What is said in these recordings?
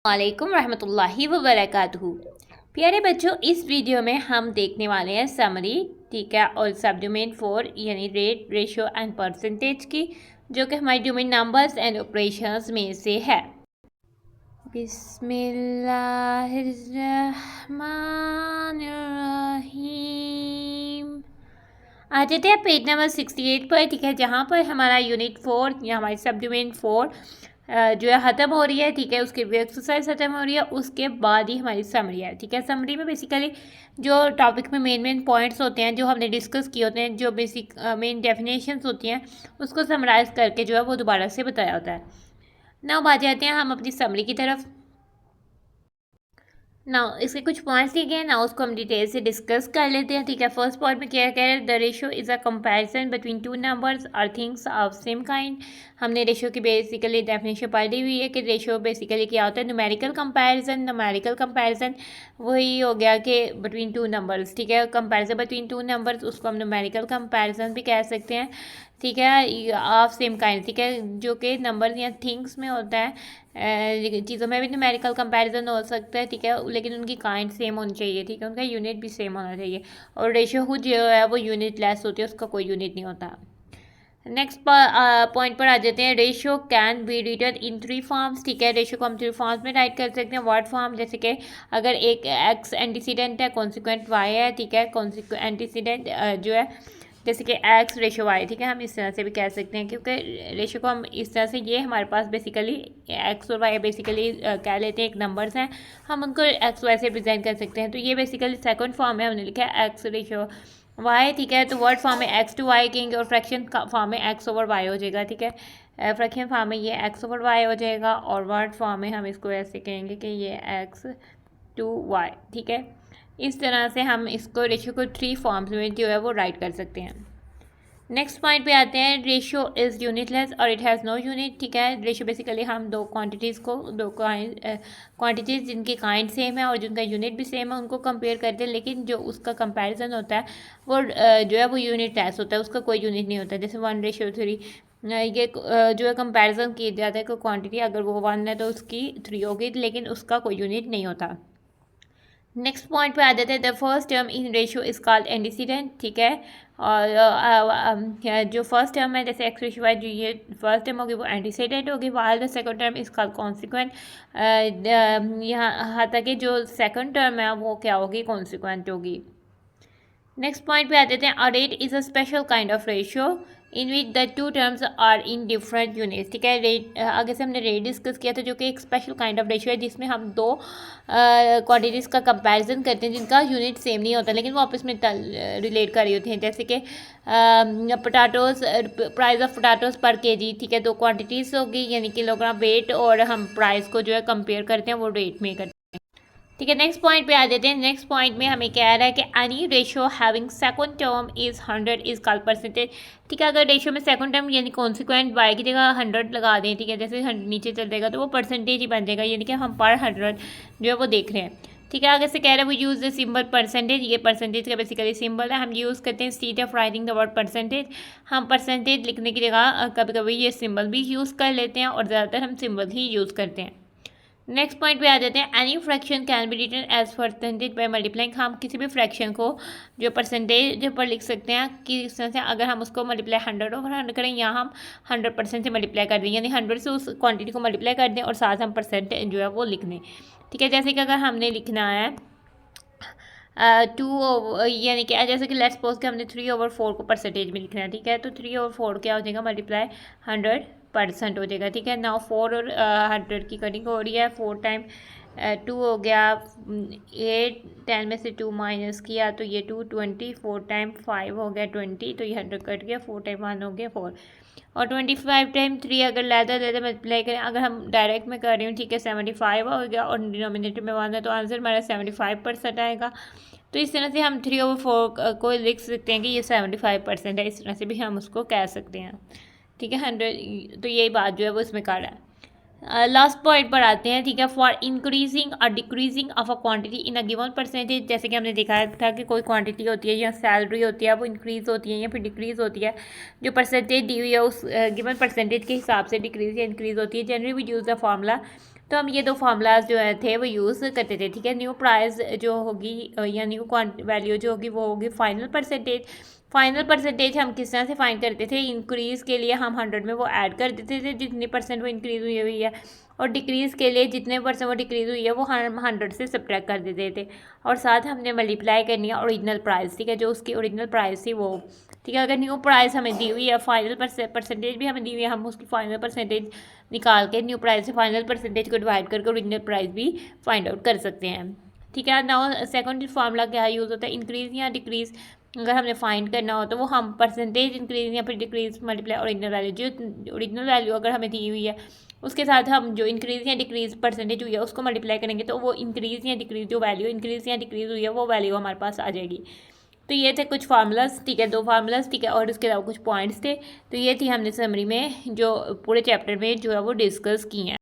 वालेकुम रहमतुल्लाहि व बरकातुहू। प्यारे बच्चों, इस वीडियो में हम देखने वाले हैं समरी, ठीक है, और सब डोमेन 4 यानी रेट, रेशियो एंड परसेंटेज की, जो कि हमारी डोमेन नंबर्स एंड ऑपरेशंस में से है। बिस्मिल्लाहिर्रहमानिर्रहीम। आ जाते हैं पेज नंबर 68 पर, ठीक है, जहाँ पर हमारा यूनिट 4 या हमारी सब डोमेन 4 जो है ख़त्म हो रही है, ठीक है। उसके भी एक्सरसाइज ख़त्म हो रही है, उसके बाद ही हमारी समरी है, ठीक है। समरी में बेसिकली जो टॉपिक में मेन पॉइंट्स होते हैं जो हमने डिस्कस किए होते हैं, जो बेसिक मेन डेफिनेशंस होती हैं, उसको समराइज़ करके जो है वो दोबारा से बताया होता है। नाउ आ जाते हैं हम अपनी समरी की तरफ। ना इसके कुछ पॉइंट्स दिए गए हैं ना, उसको हम डिटेल से डिस्कस कर लेते हैं, ठीक है। फर्स्ट पॉइंट में क्या कह रहे हैं, the ratio is a comparison between two numbers और थिंग्स ऑफ सेम काइंड। हमने रेशियो की बेसिकली डेफिनेशन पढ़ी हुई है कि रेशियो बेसिकली क्या होता है, न्यूमेरिकल कंपैरिजन। न्यूमेरिकल कंपैरिजन वही हो गया कि बिटवीन टू नंबर्स, ठीक है। कंपैरिजन बिटवीन टू नंबर्स, उसको हम न्यूमेरिकल कंपैरिजन भी कह सकते हैं, ठीक है, ऑफ सेम काइंड, ठीक है, जो कि नंबर या थिंग्स में होता है। चीज़ों में भी न्यूमेरिकल कंपैरिजन हो सकता है, ठीक है, लेकिन उनकी काइंड सेम होनी चाहिए, ठीक है, उनका यूनिट भी सेम होना चाहिए। और रेशियो खुद जो है वो यूनिट लेस होती है, उसका कोई यूनिट नहीं होता। नेक्स्ट पॉइंट पर आ जाते हैं, ratio can be written in three forms, ठीक है। रेशियो को हम थ्री फॉर्म्स में राइट कर सकते हैं। वर्ड फॉर्म, जैसे कि अगर एक एक्स एंटीसीडेंट है, कॉन्सिक्वेंट वाई है, ठीक है, एंटीसीडेंट जो है जैसे कि एक्स रेशो वाई, ठीक है, हम इस तरह से भी कह सकते हैं, क्योंकि रेशो को हम इस तरह से, ये हमारे पास बेसिकली एक्स और वाई बेसिकली कह लेते हैं, एक नंबर्स हैं, हम उनको एक्स वाई से रिप्रेजेंट कर सकते हैं। तो ये बेसिकली सेकंड फॉर्म है, हमने लिखा है एक्स रेशो वाई, ठीक है। तो वर्ड फॉर्म में एक्स टू वाई कहेंगे और फ्रैक्शन फॉर्म में एक्स ओवर वाई हो जाएगा, ठीक है। फ्रैक्शन फॉर्म में ये एक्स ओवर वाई हो जाएगा और वर्ड फॉर्म में हम इसको ऐसे कहेंगे कि ये एक्स टू वाई, ठीक है। इस तरह से हम इसको रेशियो को थ्री फॉर्म्स में जो है वो राइट कर सकते हैं। नेक्स्ट पॉइंट पे आते हैं, रेशियो इज़ यूनिटलेस और इट हैज़ नो यूनिट, ठीक है। रेशियो बेसिकली हम दो क्वांटिटीज़ को, दो क्वांटिटीज़ जिनकी काइंड सेम है और जिनका यूनिट भी सेम है, उनको कंपेयर करते हैं, लेकिन जो उसका कंपैरिजन होता है वो जो है वो यूनिटलेस होता है, उसका कोई यूनिट नहीं होता। जैसे 1:3 ये जो है कंपैरिजन किया जाता है कि क्वांटिटी अगर वो 1 है तो उसकी 3 होगी, लेकिन उसका कोई यूनिट नहीं होता। नेक्स्ट पॉइंट पे आ जाते हैं, the first term in ratio is called antecedent, ठीक है। और जो फर्स्ट टर्म है जैसे एक्स रेशियो वाई, जो ये फर्स्ट टर्म होगी वो एंटीसीडेंट होगी, while the second term is called consequent. यहाँ तक कि जो सेकंड टर्म है वो क्या होगी, कॉन्सिक्वेंट होगी। नेक्स्ट पॉइंट पे आ जाते हैं, a rate is a special kind of ratio in which the two terms are in different units, ठीक है। रेट आगे से हमने रेट डिस्कस किया था, जो कि एक स्पेशल काइंड ऑफ रेशियो है जिसमें हम दो क्वांटिटीज़ का कंपैरिजन करते हैं जिनका यूनिट सेम नहीं होता, लेकिन वो आपस में रिलेट कर रही होती हैं। जैसे कि पोटैटोज़, प्राइस ऑफ पोटैटोज़ पर केजी, ठीक है, दो क्वांटिटीज़ होगी यानी किलोग्राम वेट, और हम प्राइस को जो है कंपेयर करते हैं वो रेट में करते हैं, ठीक है। नेक्स्ट पॉइंट पे आ जाते हैं। नेक्स्ट पॉइंट में हमें कह रहा है कि any ratio having second term is 100 is called percentage, ठीक है। अगर रेशियो में सेकंड टर्म यानी कॉन्सिक्वेंट वाई की जगह 100 लगा दें, ठीक है, जैसे 100 नीचे चल जाएगा तो वो परसेंटेज ही बन जाएगा, यानी कि हम पर 100 जो है वो देख रहे हैं, ठीक है। आगे से कह रहे हैं वो यूज़ द सिंबल परसेंटेज, ये परसेंटेज का बेसिकली सिंबल है, हम यूज़ करते हैं instead of writing the word percentage, हम परसेंटेज लिखने की जगह कभी कभी ये सिंबल भी यूज़ कर लेते हैं और ज़्यादातर हम सिंबल ही यूज़ करते हैं। नेक्स्ट पॉइंट पे आ जाते हैं, any fraction can be written as percentage by multiplying, हम किसी भी फ्रैक्शन को जो परसेंटेज पर लिख सकते हैं कि इस तरह से, अगर हम उसको मल्टीप्लाई 100 ओवर 100 करें या हम 100% से मल्टीप्लाई कर दें, यानी 100 से उस क्वांटिटी को मल्टीप्लाई कर दें और साथ हम परसेंट जो है वो लिख दें, ठीक है। जैसे कि अगर हमने लिखना है 2 यानी कि जैसे कि लेट्स सपोज कि हमने 3/4 को परसेंटेज में लिखना है, ठीक है, तो 3/4 क्या हो जाएगा, मल्टीप्लाई 100% हो जाएगा, ठीक है। नाउ 4 और 100 की कटिंग हो रही है, 4 टाइम 2 हो गया, 8 10 में से 2 माइनस किया तो ये 220, 4 टाइम 5 हो गया 20, तो ये 100 कट गया, 4 टाइम 1 हो गया 4, और 25 टाइम 3 अगर लेदर मल्टीप्लाई करें, अगर हम डायरेक्ट में कर रही हूँ, ठीक है, 75 हो गया और डिनोमिनेटर में 1 है तो आंसर हमारा 75% आएगा। तो इस तरह से हम 3/4 को लिख सकते हैं कि ये 75% है, इस तरह से भी हम उसको कह सकते हैं, ठीक है। 100, तो यही बात जो है वो इसमें कर रहा है। लास्ट पॉइंट पर आते हैं, ठीक है, फॉर इंक्रीजिंग और decreasing of a quantity in a given percentage, जैसे कि हमने देखा था कि कोई क्वांटिटी होती है या सैलरी होती है वो इंक्रीज़ होती है या फिर डिक्रीज़ होती है, जो परसेंटेज दी हुई है उस गिवन परसेंटेज के हिसाब से डिक्रीज़ या इंक्रीज़ होती है। Generally we use the formula तो हम ये दो फार्मूलाज जो थे वो यूज़ करते थे, ठीक है। न्यू प्राइस जो होगी या न्यू वैल्यू जो होगी वो होगी फाइनल परसेंटेज। फाइनल परसेंटेज हम किस तरह से फाइंड करते थे, इंक्रीज़ के लिए हम 100 में वो ऐड कर देते थे जितने परसेंट वो इंक्रीज़ हुई है, और डिक्रीज़ के लिए जितने परसेंट वो डिक्रीज़ हुई है वो हम 100 से सब्ट्रैक्ट कर देते थे, और साथ हमने मल्टीप्लाई करनी है ओरिजिनल प्राइस, ठीक है, जो उसकी ओरिजिनल प्राइस थी वो, ठीक है। अगर न्यू प्राइस हमें दी हुई है, फाइनल परसेंटेज भी हमें दी हुई है, हम उसकी फाइनल परसेंटेज निकाल के न्यू प्राइस से फाइनल परसेंटेज को डिवाइड करके ओरिजिनल प्राइस भी फाइंड आउट कर सकते हैं, ठीक है। नाउ सेकंड फार्मूला क्या यूज़ होता है, इंक्रीज़ या डिक्रीज़ अगर हमने फाइंड करना हो तो वो हम परसेंटेज इंक्रीज या फिर डिक्रीज मल्टीप्लाई ओरिजिनल वैल्यू, जो ओरिजिनल वैल्यू अगर हमें दी हुई है उसके साथ हम जो इंक्रीज या डिक्रीज परसेंटेज हुई है उसको मल्टीप्लाई करेंगे तो वो इंक्रीज या डिक्रीज जो वैल्यू इंक्रीज या डिक्रीज हुई है वो वैल्यू हमारे पास आ जाएगी। तो ये थे कुछ फार्मूलाज, ठीक है, दो फार्मूलाज, ठीक है, और उसके अलावा कुछ पॉइंट्स थे। तो ये थी हमने समरी में जो पूरे चैप्टर में जो है वो डिस्कस की हैं।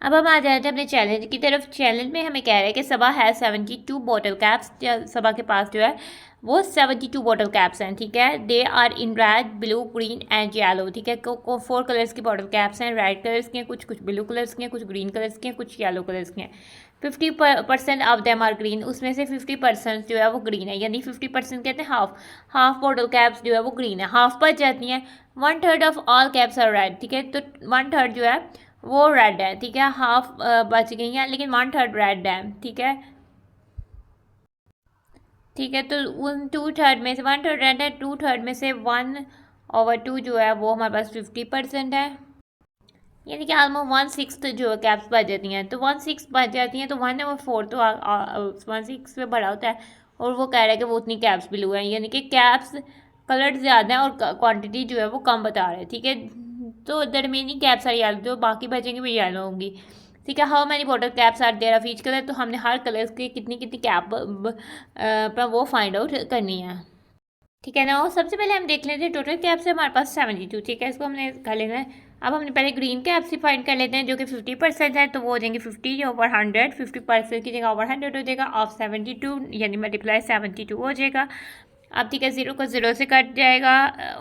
अब हम आ जाते हैं अपने चैलेंज की तरफ। चैलेंज में हमें कह रहा है कि सबा है 72 बॉटल कैप्स, सबा के पास जो है वो 72 बॉटल कैप्स हैं, ठीक है। They are in red, blue, green and yellow, ठीक है। 4 कलर्स की बॉटल कैप्स हैं, रेड कलर्स की हैं, कुछ ब्लू कलर्स की हैं, कुछ ग्रीन कलर्स की हैं, कुछ येलो कलर्स की हैं। 50% ऑफ देम आर ग्रीन, उसमें से 50% जो है वो ग्रीन है, यानी 50% कहते हैं हाफ बॉटल कैप्स जो है वो ग्रीन है, हाफ बच जाती हैं। 1/3 of all caps are red, ठीक है, तो 1/3 जो है वो रेड है, ठीक है, हाफ बच गई हैं लेकिन 1/3 रेड है, ठीक है, ठीक है। तो उन 2/3 में से 1/3 रेड है, 2/3 में से 1/2 जो है वो हमारे पास 50% है, यानी कि ऑलमोस्ट 1/6 जो है कैप्स बच जाती हैं। तो 1/6 बच जाती हैं तो 1/4 तो 1/6 में बड़ा होता है, और वो कह रहा है कि वो उतनी कैप्स ब्लू हैं, यानी कि कैप्स कलर ज़्यादा है और क्वांटिटी जो है वो कम बता रहे हैं, ठीक है। तो the remaining caps are yellow, जो बाकी बचेंगे वो येलो होंगी, ठीक है। How many bottle caps are there of each colour, तो हमने हर कलर के कितनी कितनी कैप पर वो फाइंड आउट करनी है, ठीक है ना। और सबसे पहले हम देख लेते हैं टोटल कैप्स है हमारे पास 72, ठीक है, इसको हमने कर लेना है। अब हमने पहले ग्रीन कैप्स ही फाइंड कर लेते हैं जो कि 50% है, तो वो हो जाएंगे 50/100, 50% की जगह ओवर 100 हो जाएगा, ऑफ 72 यानी मल्टीप्लाई 72 हो जाएगा। अब ठीक है, 0 को 0 से कट जाएगा,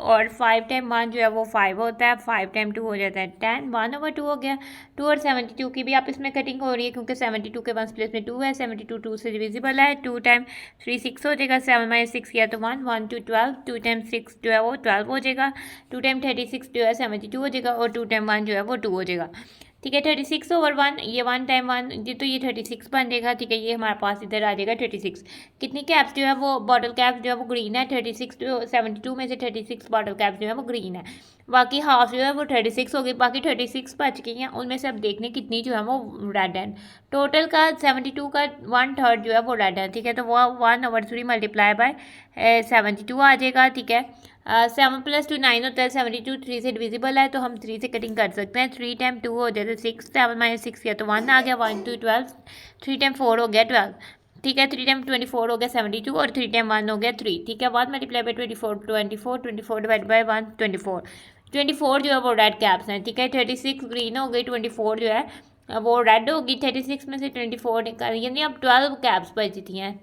और 5 टाइम 1 जो है वो 5 होता है, 5 टाइम 2 हो जाता है 10, 1/2 हो गया। 2 और 72 की भी आप इसमें कटिंग हो रही है क्योंकि 72 के 1 प्लेस में 2 है, 72 2 से डिविजिबल है। 2 टाइम 3 6 हो जाएगा, 7 - 6 किया तो 1, 1 2 12, 2 टाइम 6 जो है वो 12 हो जाएगा, 2 टाइम 36 जो है 72 हो जाएगा, और 2 टाइम 1 जो है वो 2 हो जाएगा, ठीक है। 36/1 ये 1 टाइम 1 ये तो ये 36 बन जाएगा, ठीक है। ये हमारे पास इधर आ जाएगा 36। कितनी कैप्स जो है वो बॉटल कैप्स जो है वो ग्रीन है, 36 72 में से 36 बॉटल कैप्स जो है वो ग्रीन है, बाकी हाफ जो है वो 36 हो गई, बाकी 36 बच गई हैं, उनमें से अब देखने कितनी जो है वो रेड है। टोटल का 72 का 1/3 जो है वो रेड है, ठीक है, तो वो 1/3 मल्टीप्लाई बाय 72 आ जाएगा, ठीक है। 7 + 2 9 होता है, 72 3 से डिविजिबल है तो हम 3 से कटिंग कर सकते हैं। 3 टाइम 2 हो जाता है 6, 7 - 6 किया तो 1 आ गया, 1 2 12, 3 टाइम 4 हो गया 12, ठीक है। 3 टाइम 24 हो गया 72, और 3 टाइम 1 हो गया 3, ठीक है। 1 मल्टीप्लाई बाई 24 24 डिवाइड बाई 1 24 जो है वो रेड कैप्स हैं, ठीक है। 36 ग्रीन हो गई, 24 जो है वो रेड होगी, 36 में से 24 निकाल, यानी अब 12 कैप्स बचती हैं,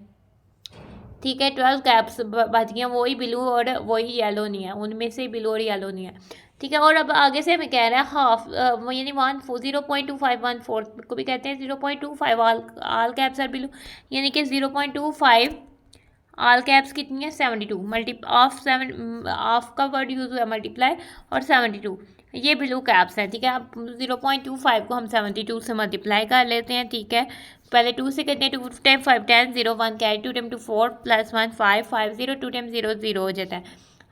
ठीक है। 12 कैप्स बच गई हैं, वही ब्लू और वही येलो नहीं है, उनमें से ब्लू और येलो नहीं है, ठीक है। और अब आगे से हमें कह रहा है हाफ, यानी 0.2514 को भी कहते हैं 0.25 आल कैप्स आर ब्लू, यानी कि 0.25 आल कैप्स कितनी है 72, ऑफ का वर्ड यूज़ हुआ मल्टीप्लाई, और 72 ये ब्लू कैप्स हैं, ठीक है। अब 0.25 को हम 72 से मल्टीप्लाई कर लेते हैं, ठीक है। पहले 2 से करते हैं, 2 टाइम 5 10 0 1 कैरी, 2 टाइम 2 4 + 1 5 5 0, 2 टाइम 0 0 हो जाता है।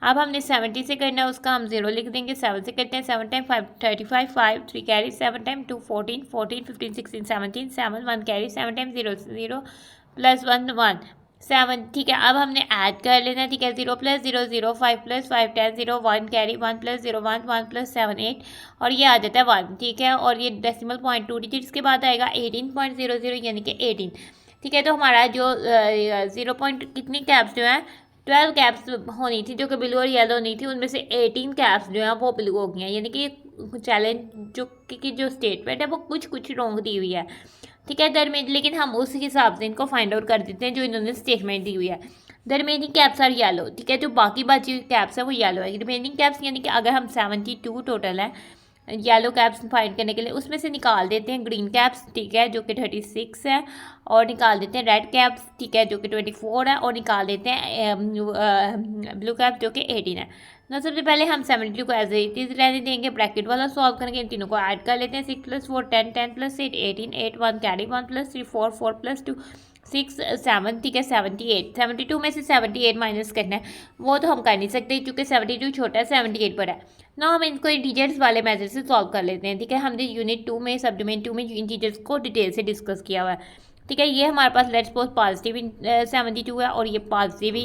अब हमने 70 से करना है, उसका हम 0 लिख देंगे। 7 से करते हैं, 7 time 5 35 5 3 carry, 7 time 2 14 14 15 16 17 7 1 carry, 7 time 0 0 + 1 1 7, ठीक है। अब हमने ऐड कर लेना, ठीक है। 0 + 0 0 5 + 5 10 0 1 कैरी, 1 + 0 1 1 + 7 8, और ये आ जाता है 1, ठीक है। और ये डेसिमल पॉइंट 2 डिजिट्स के बाद आएगा 18.00 यानी कि 18, ठीक है। तो हमारा जो 0 पॉइंट कितनी कैप्स जो है 12 कैप्स होनी थी जो कि ब्लू और येलो नहीं थी, उनमें से 18 कैप्स जो हैं वो ब्लू हो गई हैं, यानी कि चैलेंज जो स्टेटमेंट है वो कुछ रॉन्ग दी हुई है, ठीक है। दरमियान लेकिन हम उस हिसाब से इनको फाइंड आउट कर देते हैं जो इन्होंने स्टेटमेंट दी हुई है। दरमियानी कैप्स आर येलो, ठीक है, जो बाकी बची हुई कैप्स है वो येलो है। रिमेनिंग कैप्स यानी कि अगर हम 72 टोटल है येलो कैप्स फाइंड करने के लिए, उसमें से निकाल देते हैं ग्रीन कैप्स, ठीक है, जो कि 36 है, और निकाल देते हैं रेड कैप्स, ठीक है, जो कि 24 है, और निकाल देते हैं ब्लू कैप जो कि 18 है ना। सबसे पहले हम 72 को एज इट इज रहने देंगे, ब्रैकेट वाला सॉल्व करेंगे, इन तीनों को ऐड कर लेते हैं। 6 + 4 10, 10 + 8 18, 8 1 कैरी 1 + 3 4, 4 + 2 6 7, ठीक है, 78। 72 में से 78 माइनस करना है, वो तो हम कर नहीं सकते क्योंकि 72 छोटा है 78 पर है ना। हम इनको इंटीजर्स वाले मेथड से सॉल्व कर लेते हैं, ठीक है। हमने यूनिट 2 में सब डोमेन 2 में इंटीजर्स को डिटेल से डिस्कस किया हुआ है, ठीक है। ये हमारे पास लेट्स सपोज पॉजिटिव 72 है और ये पॉजिटिव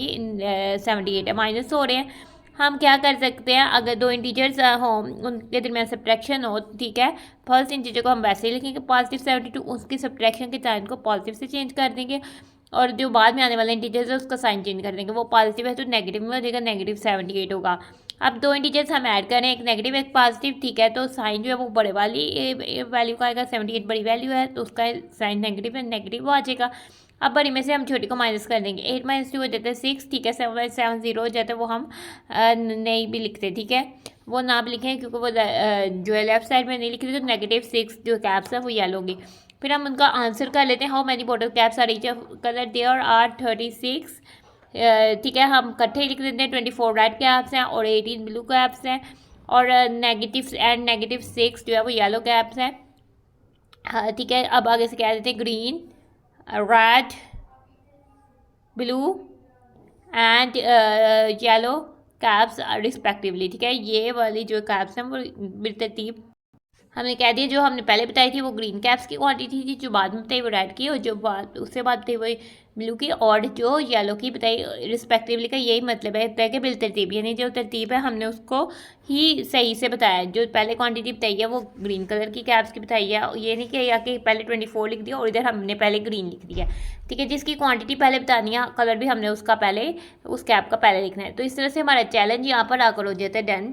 78 है, माइनस हो रहे हैं। हम क्या कर सकते हैं, अगर दो इंटीजर्स हों उनके दरमियान सब्ट्रैक्शन हो, ठीक है, फर्स्ट इंटीजर को हम वैसे ही लिखेंगे पॉजिटिव 72, उसकी सब्ट्रैक्शन के साइन को पॉजिटिव से चेंज कर देंगे, और जो बाद में आने वाला इंटीजर्स है उसका साइन चेंज कर देंगे। वो पॉजिटिव है तो नेगेटिव में हो जाएगा, नेगेटिव 78 होगा। अब दो इंटीजर्स हम ऐड करें, एक नेगेटिव एक पॉजिटिव, ठीक है, तो साइन जो है वो बड़े वाली वैल्यू का आएगा, 78 बड़ी वैल्यू है तो उसका साइन नेगेटिव है, नेगेटिव आ जाएगा। अब बड़ी में से हम छोटी को माइनस कर देंगे, 8 - 2 हो जाता है 6, ठीक है, 7 0 हो जाता है, वो हम नहीं भी लिखते, ठीक है, वो ना भी लिखें क्योंकि वो जो है लेफ्ट साइड में नहीं लिख रही, तो -6 जो कैप्स है वो येलो होगी। फिर हम उनका आंसर कर लेते हैं, how many bottle caps are each colour, there are 36, ठीक है, हम इकट्ठे लिख देते हैं। 24 रेड कैप्स हैं और 18 ब्लू कैप्स हैं, और -6 जो है वो येलो कैप्स हैं, हाँ, ठीक है। अब आगे से क्या देते हैं, green red blue and yellow caps respectively, ठीक है। ये वाली जो कैप्स हैं वो बेतरतीब हमने कह दिया, जो हमने पहले बताई थी वो ग्रीन कैप्स की क्वांटिटी थी, जो बाद में बताई वो रेड की, और जो बाद उससे बाद बताई वो ब्लू की, और जो येलो की बताई रिस्पेक्टिवली का यही मतलब है कि बिलतरतीब, यानी जो तरतीब है हमने उसको ही सही से बताया। जो पहले क्वांटिटी बताई है वो ग्रीन कलर की कैप्स की बताई है, ये नहीं कि कि पहले 24 लिख दिया और इधर हमने पहले ग्रीन लिख दिया, ठीक है। जिसकी क्वांटिटी पहले बतानी है, कलर भी हमने उसका पहले उस कैप का पहले लिखना है। तो इस तरह से हमारा चैलेंज यहाँ पर आकर हो जाता है डन,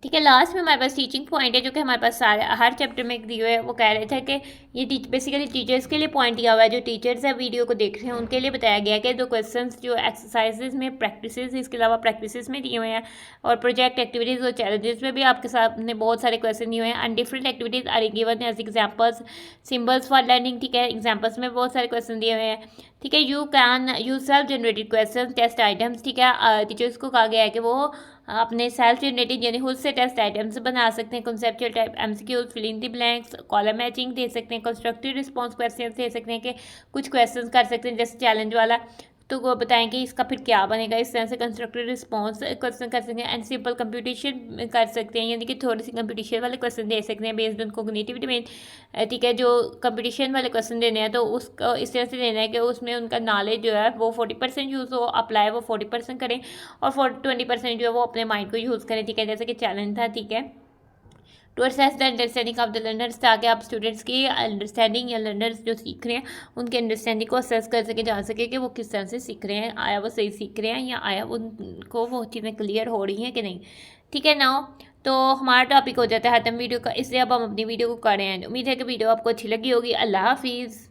ठीक है। लास्ट में हमारे पास टीचिंग पॉइंट है जो कि हमारे पास सारे हर चैप्टर में दिए हुए है। वो कह रहे थे कि ये बेसिकली टीचर्स के लिए पॉइंट दिया हुआ है, जो टीचर्स है वीडियो को देख रहे हैं उनके लिए बताया गया है कि जो क्वेश्चंस जो एक्सरसाइजेज में प्रैक्टिस, इसके अलावा प्रैक्टिस में दिए हुए हैं, और प्रोजेक्ट एक्टिविटीज़ और चैलेंजेस में भी आपके सामने बहुत सारे क्वेश्चन दिए हुए हैं। And different activities are given as examples, symbols for learning, ठीक है, एग्जाम्पल्स में बहुत सारे क्वेश्चन दिए हुए हैं, ठीक है। You can use self generated question test items, ठीक है। टीचर्स को कहा गया है कि वो अपने सेल्फ जनरेटेड यानी खुद से टेस्ट आइटम्स बना सकते हैं, conceptual type MCQs, fill in the blanks, column matching दे सकते हैं, कंस्ट्रक्टिव रिस्पांस क्वेश्चन दे सकते हैं कि कुछ क्वेश्चंस कर सकते हैं जैसे चैलेंज वाला, तो वो बताएंगे इसका फिर क्या बनेगा। इस तरह से कंस्ट्रक्टिव रिस्पांस क्वेश्चन कर सकते हैं, एंड सिंपल कंप्यूटेशन कर सकते हैं, यानी कि थोड़ी सी कंप्यूटेशन वाले क्वेश्चन दे सकते हैं बेस्ड ऑन कॉग्निटिव डोमेन, ठीक है। जो कंपटीशन वाले क्वेश्चन देने हैं तो उसको इस तरह से देना है कि उसमें उनका नॉलेज जो है वो 40% यूज़ हो, अप्लाई वो 40% करें, और 20% जो है वो अपने माइंड को यूज़ करें, ठीक है, जैसे कि चैलेंज था, ठीक है, to assess the understanding of the learners, ताकि आप स्टूडेंट्स की अंडरस्टैंडिंग या लर्नर्स जो सीख रहे हैं उनके अंडरस्टैंडिंग को असेस कर सके, जान सके कि वो किस तरह से सीख रहे हैं, आया वो सही सीख रहे हैं या आया उनको वो चीज़ें क्लियर हो रही हैं कि नहीं, ठीक है ना। तो हमारा टॉपिक हो जाता है ख़त्म वीडियो का, इसलिए अब हम अपनी वीडियो को कर रहे हैं। उम्मीद है कि वीडियो आपको अच्छी लगी होगी। अल्लाह हाफिज़।